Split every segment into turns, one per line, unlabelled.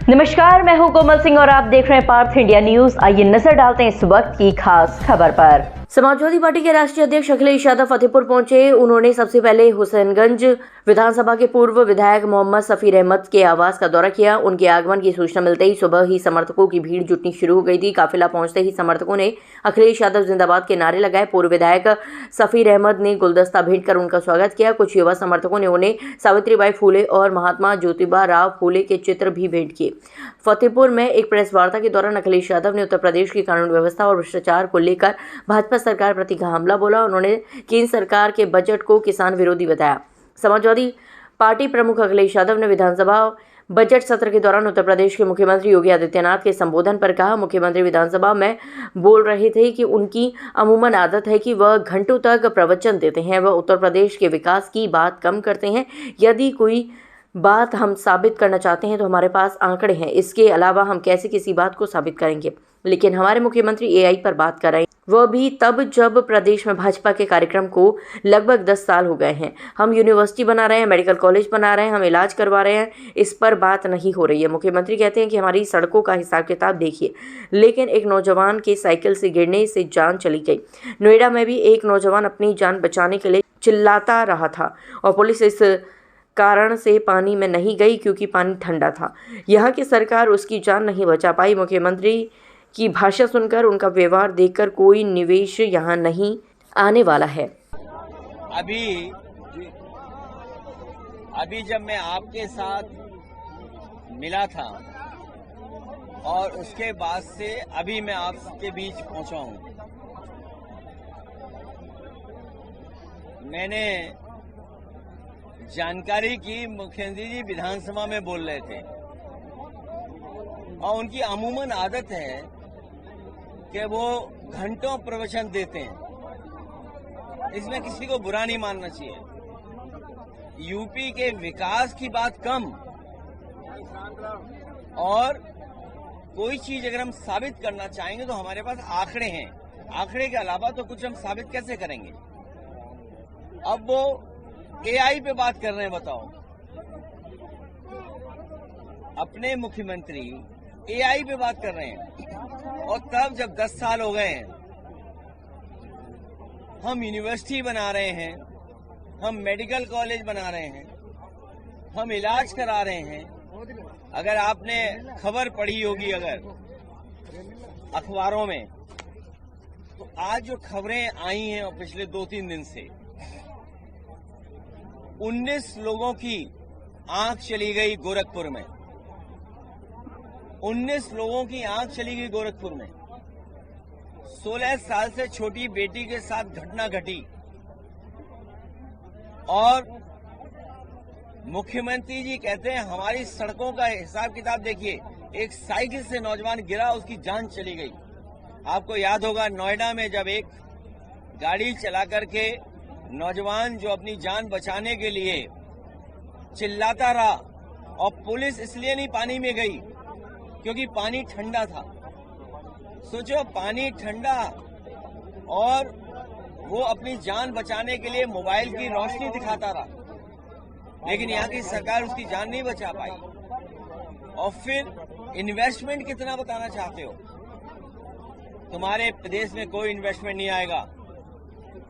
नमस्कार, मैं हूं कोमल सिंह और आप देख रहे हैं पार्थ इंडिया न्यूज। आइए नजर डालते हैं इस वक्त की खास खबर पर। समाजवादी पार्टी के राष्ट्रीय अध्यक्ष अखिलेश यादव फतेहपुर पहुंचे। उन्होंने सबसे पहले हुसैनगंज विधानसभा के पूर्व विधायक मोहम्मद सफीर अहमद के आवास का दौरा किया। उनके आगमन की सूचना मिलते ही सुबह ही समर्थकों की भीड़ जुटनी शुरू हो गई थी। काफिला पहुंचते ही समर्थकों ने अखिलेश यादव जिंदाबाद के नारे लगाए। पूर्व विधायक सफीर अहमद ने गुलदस्ता भेंट कर उनका स्वागत किया। कुछ युवा समर्थकों ने उन्हें सावित्रीबाई फूले और महात्मा ज्योतिबा राव फूले के चित्र भी भेंट किए। फतेहपुर में एक प्रेस वार्ता के दौरान अखिलेश यादव ने उत्तर प्रदेश की कानून व्यवस्था और भ्रष्टाचार को लेकर भाजपा सरकार प्रति हमला बोला। उन्होंने केंद्र सरकार के बजट को किसान विरोधी बताया। समाजवादी पार्टी प्रमुख अखिलेश यादव ने विधानसभा बजट सत्र के दौरान उत्तर प्रदेश के मुख्यमंत्री योगी आदित्यनाथ के संबोधन पर कहा, मुख्यमंत्री विधानसभा में बोल रहे थे कि उनकी अमूमन आदत है कि वह घंटों तक प्रवचन देते हैं। वह उत्तर प्रदेश के विकास की बात कम करते हैं। यदि कोई बात हम साबित करना चाहते हैं तो हमारे पास आंकड़े हैं। इसके अलावा हम कैसे किसी बात को साबित करेंगे? लेकिन हमारे मुख्यमंत्री एआई पर बात कर रहे हैं, वह भी तब जब प्रदेश में भाजपा के कार्यक्रम को लगभग 10 साल हो गए हैं। हम यूनिवर्सिटी बना रहे हैं, मेडिकल कॉलेज बना रहे हैं, हम इलाज करवा रहे हैं, इस पर बात नहीं हो रही है। मुख्यमंत्री कहते हैं कि हमारी सड़कों का हिसाब किताब देखिए, लेकिन एक नौजवान के साइकिल से गिरने से जान चली गई। नोएडा में भी एक नौजवान अपनी जान बचाने के लिए चिल्लाता रहा था और पुलिस इस कारण से पानी में नहीं गई क्योंकि पानी ठंडा था। यहाँ की सरकार उसकी जान नहीं बचा पाई। मुख्यमंत्री की भाषा सुनकर, उनका व्यवहार देखकर कोई निवेश यहाँ नहीं आने वाला है।
अभी जब मैं आपके साथ मिला था और उसके बाद से अभी मैं आपके बीच पहुंचा हूं, मैंने जानकारी की मुख्यमंत्री जी विधानसभा में बोल रहे थे और उनकी अमूमन आदत है कि वो घंटों प्रवचन देते हैं। इसमें किसी को बुरा नहीं मानना चाहिए। यूपी के विकास की बात कम और कोई चीज अगर हम साबित करना चाहेंगे तो हमारे पास आंकड़े हैं। आंकड़े के अलावा तो कुछ हम साबित कैसे करेंगे? अब वो एआई पे बात कर रहे हैं। बताओ, अपने मुख्यमंत्री एआई पे बात कर रहे हैं और तब जब 10 साल हो गए हैं, हम यूनिवर्सिटी बना रहे हैं, हम मेडिकल कॉलेज बना रहे हैं, हम इलाज करा रहे हैं। अगर आपने खबर पढ़ी होगी अगर अखबारों में, तो आज जो खबरें आई हैं पिछले 2-3 दिन से, 19 लोगों की आंख चली गई गोरखपुर में। 19 लोगों की आंख चली गई गोरखपुर में। 16 साल से छोटी बेटी के साथ घटना घटी और मुख्यमंत्री जी कहते हैं हमारी सड़कों का हिसाब किताब देखिए। एक साइकिल से नौजवान गिरा, उसकी जान चली गई। आपको याद होगा नोएडा में जब एक गाड़ी चला करके नौजवान जो अपनी जान बचाने के लिए चिल्लाता रहा और पुलिस इसलिए नहीं पानी में गई क्योंकि पानी ठंडा था। सोचो, पानी ठंडा और वो अपनी जान बचाने के लिए मोबाइल की रोशनी दिखाता रहा, लेकिन यहाँ की सरकार उसकी जान नहीं बचा पाई। और फिर इन्वेस्टमेंट कितना बताना चाहते हो? तुम्हारे प्रदेश में कोई इन्वेस्टमेंट नहीं आएगा।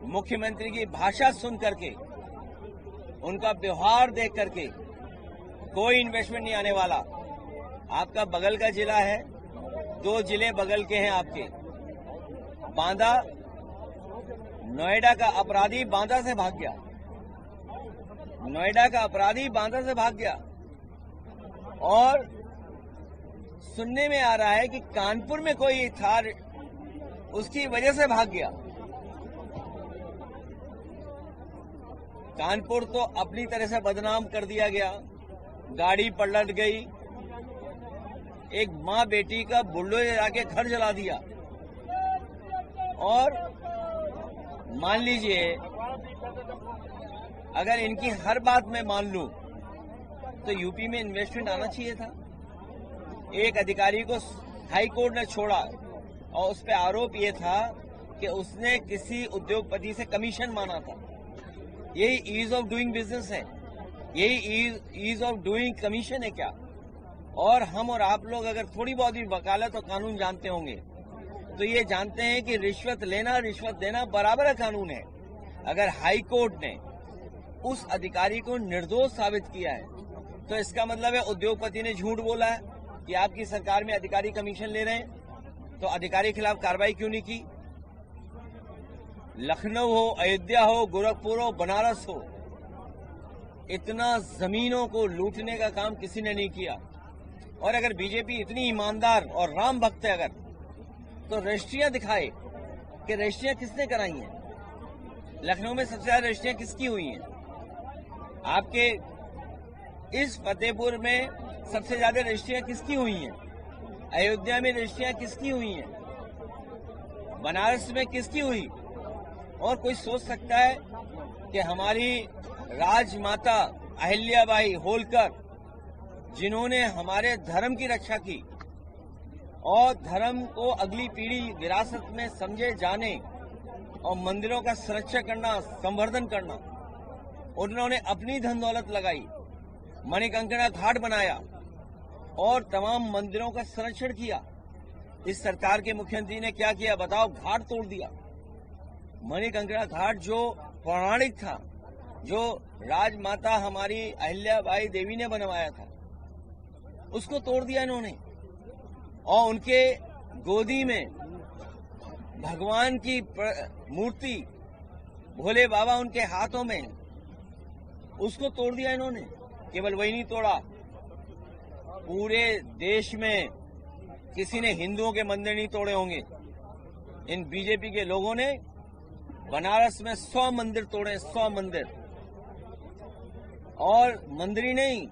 मुख्यमंत्री की भाषा सुन करके, उनका व्यवहार देख करके कोई इन्वेस्टमेंट नहीं आने वाला। आपका बगल का जिला है, 2 जिले बगल के हैं आपके। बांदा, नोएडा का अपराधी बांदा से भाग गया। नोएडा का अपराधी बांदा से भाग गया और सुनने में आ रहा है कि कानपुर में कोई था, उसकी वजह से भाग गया। कानपुर तो अपनी तरह से बदनाम कर दिया गया, गाड़ी पलट गई, एक मां बेटी का बुलडोजर आके घर जला दिया। और मान लीजिए अगर इनकी हर बात मैं मान लूं तो यूपी में इन्वेस्टमेंट आना चाहिए था। एक अधिकारी को हाई कोर्ट ने छोड़ा और उस पर आरोप ये था कि उसने किसी उद्योगपति से कमीशन मांगा था। यही ईज ऑफ डूइंग बिजनेस है, यही ईज ऑफ डूइंग कमीशन है क्या? और हम और आप लोग अगर थोड़ी बहुत भी वकालत और कानून जानते होंगे तो ये जानते हैं कि रिश्वत लेना रिश्वत देना बराबर का कानून है। अगर हाई कोर्ट ने उस अधिकारी को निर्दोष साबित किया है तो इसका मतलब है उद्योगपति ने झूठ बोला है कि आपकी सरकार में अधिकारी कमीशन ले रहे हैं, तो अधिकारी के खिलाफ कार्रवाई क्यों नहीं की? लखनऊ हो, अयोध्या हो, गोरखपुर हो, बनारस हो, इतना जमीनों को लूटने का काम किसी ने नहीं किया। और अगर बीजेपी इतनी ईमानदार और राम भक्त है अगर, तो रजिस्ट्रियां दिखाए कि रजिस्ट्रियां किसने कराई हैं। लखनऊ में सबसे ज्यादा रजिस्ट्रियां किसकी हुई हैं? आपके इस फतेहपुर में सबसे ज्यादा रजिस्ट्रियां किसकी हुई हैं? अयोध्या में रजिस्ट्रियां किसकी हुई हैं? बनारस में किसकी हुई? और कोई सोच सकता है कि हमारी राजमाता अहिल्याबाई होलकर, जिन्होंने हमारे धर्म की रक्षा की और धर्म को अगली पीढ़ी विरासत में समझे जाने और मंदिरों का संरक्षण करना, संवर्धन करना, उन्होंने अपनी धन दौलत लगाई, मणिकंकणा घाट बनाया और तमाम मंदिरों का संरक्षण किया। इस सरकार के मुख्यमंत्री ने क्या किया बताओ? घाट तोड़ दिया। मणिकंकणा घाट जो पौराणिक था, जो राजमाता हमारी अहिल्याबाई देवी ने बनवाया था, उसको तोड़ दिया इन्होंने। और उनके गोदी में भगवान की मूर्ति, भोले बाबा उनके हाथों में, उसको तोड़ दिया इन्होंने। केवल वही नहीं तोड़ा, पूरे देश में किसी ने हिंदुओं के मंदिर नहीं तोड़े होंगे। इन बीजेपी के लोगों ने बनारस में 100 मंदिर तोड़े, 100 मंदिर। और मंदिर ही नहीं,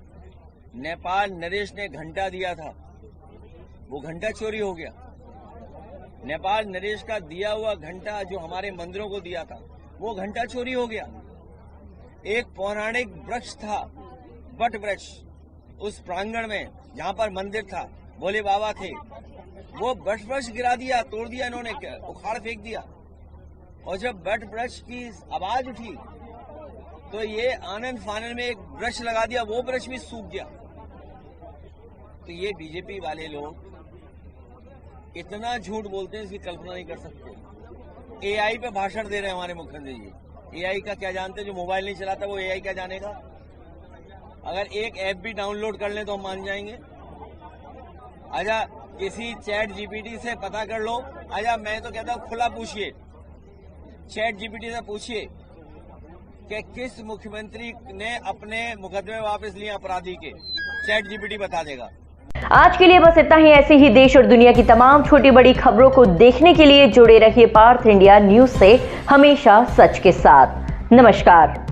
नेपाल नरेश ने घंटा दिया था, वो घंटा चोरी हो गया। नेपाल नरेश का दिया हुआ घंटा जो हमारे मंदिरों को दिया था, वो घंटा चोरी हो गया। एक पौराणिक वृक्ष था, वट वृक्ष, उस प्रांगण में जहां पर मंदिर था, भोले बाबा थे, वो वट वृक्ष गिरा दिया, तोड़ दिया इन्होंने, उखाड़ फेंक दिया। और जब वट वृक्ष की आवाज उठी तो ये आनंद फानन में एक वृक्ष लगा दिया, वो वृक्ष भी सूख गया। तो ये बीजेपी वाले लोग इतना झूठ बोलते हैं, इसकी कल्पना नहीं कर सकते। एआई पे भाषण दे रहे हैं हमारे मुख्यमंत्री जी। एआई का क्या जानते? जो मोबाइल नहीं चलाता वो एआई क्या जानेगा? अगर एक ऐप भी डाउनलोड कर ले तो हम मान जाएंगे। आजा किसी चैट जीपीटी से पता कर लो। आजा, मैं तो कहता हूं खुला पूछिए, चैट जीपीटी से पूछिए कि किस मुख्यमंत्री ने अपने मुकदमे वापस लिए अपराधी के। चैट जीपीटी बता देगा।
आज के लिए बस इतना ही। ऐसे ही देश और दुनिया की तमाम छोटी बड़ी खबरों को देखने के लिए जुड़े रहिए पार्थ इंडिया न्यूज से, हमेशा सच के साथ। नमस्कार।